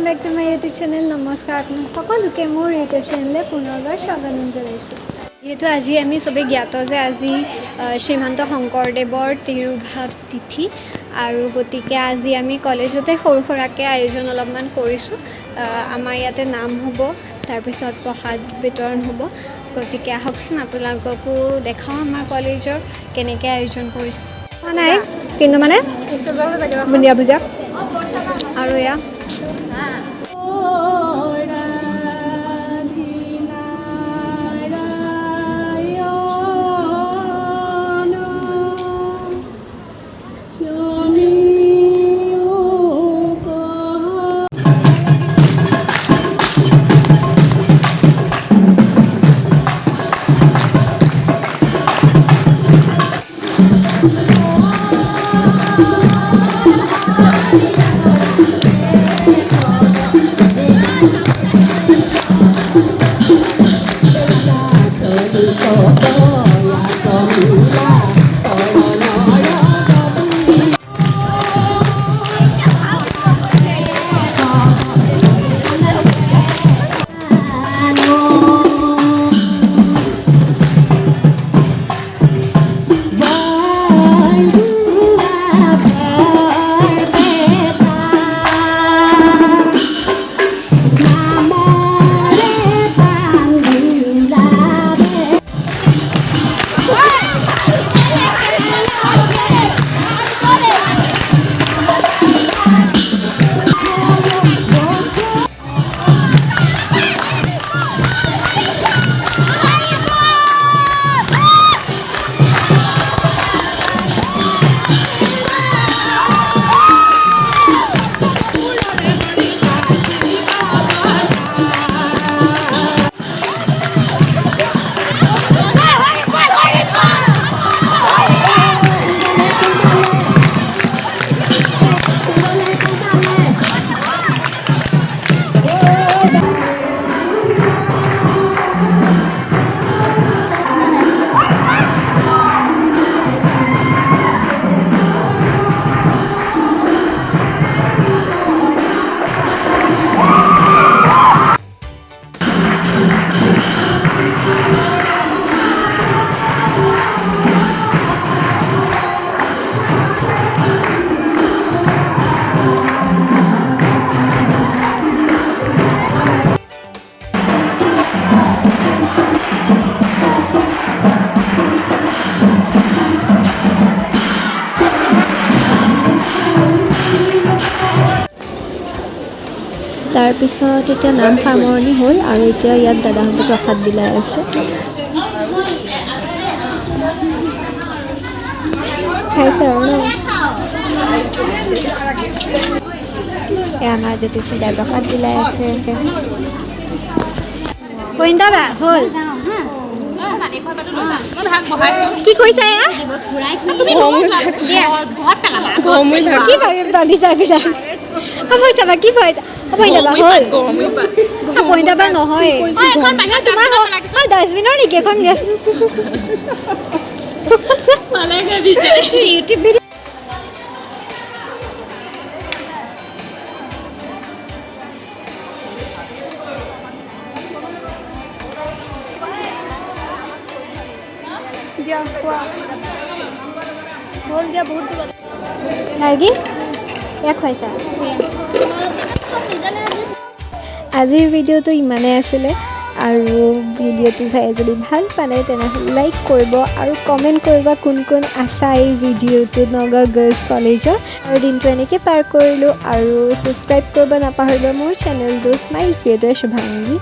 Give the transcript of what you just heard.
Back to my YouTube channel. নমস্কাৰ, আপোনাক সকলোকে মোৰ ইউটিউব চেনেলে পুনৰবাৰ স্বাগতম জনাইছোঁ। যিহেতু আজি আমি চবেই জ্ঞাত যে আজি শ্ৰীমন্ত শংকৰদেৱৰ তিৰুভাৱ তিথি, আৰু গতিকে আজি আমি কলেজতে সৰু সুৰাকৈ আয়োজন অলপমান কৰিছোঁ। আমাৰ ইয়াতে নাম হ'ব, তাৰপিছত প্ৰসাদ বিতৰণ হ'ব। গতিকে আহকচোন আপোনালোককো দেখাওঁ আমাৰ কলেজৰ কেনেকৈ আয়োজন কৰিছোঁ। নাই কিন্তু মানে বুন্দিয়া ভুজা আৰু এয়া তাৰপিছত এতিয়া নাম সামৰণি হ'ল আৰু এতিয়া ইয়াত দাদাহঁতে প্ৰসাদ বিলাই আছে। খাইছে আৰু ন? আমাৰ জ্যোতিস্মিতাই প্ৰসাদ বিলাই আছে। কইন্তা বা হ'ল কি কৰিছা এয়া? কি বান্ধিছা বিলাক চাবা কি পাইছা? পইণ্টাবা নহয় ডাষ্টবিনৰ নেকি এখন? ইউটিউব ভিডিঅ' খুৱাইছা। আজিৰ ভিডিঅ'টো ইমানেই আছিলে, আৰু ভিডিঅ'টো চাই যদি ভাল পালে তেনেহ'লে লাইক কৰিব আৰু কমেণ্ট কৰিব কোন কোন আছা এই ভিডিঅ'টোত নগাঁও গাৰ্লছ কলেজৰ। আৰু দিনটো এনেকৈ পাৰ কৰিলোঁ, আৰু ছাবস্ক্ৰাইব কৰিব নাপাহৰিব মোৰ চেনেলটো স্মাইল ক্ৰিয়েটৰ শুভাংগী।